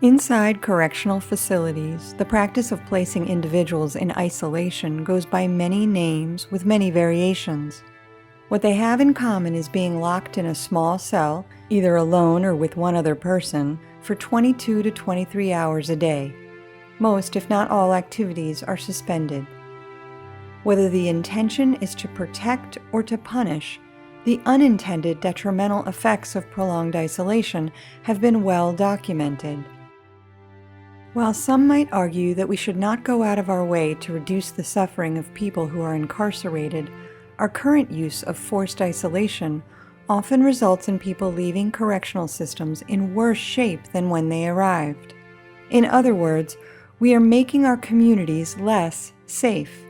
Inside correctional facilities, the practice of placing individuals in isolation goes by many names with many variations. What they have in common is being locked in a small cell, either alone or with one other person, for 22 to 23 hours a day. Most, if not all, activities are suspended. Whether the intention is to protect or to punish, the unintended detrimental effects of prolonged isolation have been well documented. While some might argue that we should not go out of our way to reduce the suffering of people who are incarcerated, our current use of forced isolation often results in people leaving correctional systems in worse shape than when they arrived. In other words, we are making our communities less safe.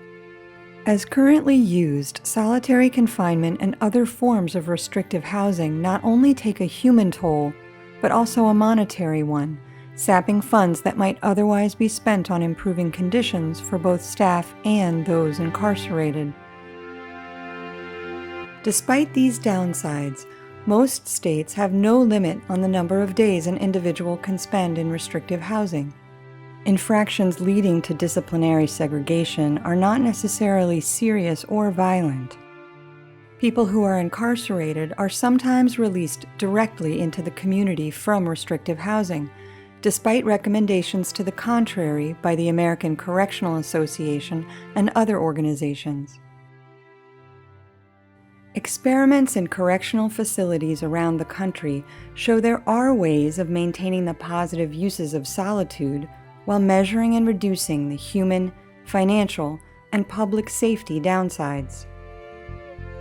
As currently used, solitary confinement and other forms of restrictive housing not only take a human toll, but also a monetary one, sapping funds that might otherwise be spent on improving conditions for both staff and those incarcerated. Despite these downsides, most states have no limit on the number of days an individual can spend in restrictive housing. Infractions leading to disciplinary segregation are not necessarily serious or violent. People who are incarcerated are sometimes released directly into the community from restrictive housing, despite recommendations to the contrary by the American Correctional Association and other organizations. Experiments in correctional facilities around the country show there are ways of maintaining the positive uses of solitude while measuring and reducing the human, financial, and public safety downsides.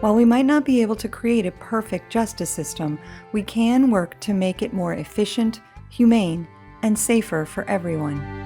While we might not be able to create a perfect justice system, we can work to make it more efficient, humane, and safer for everyone.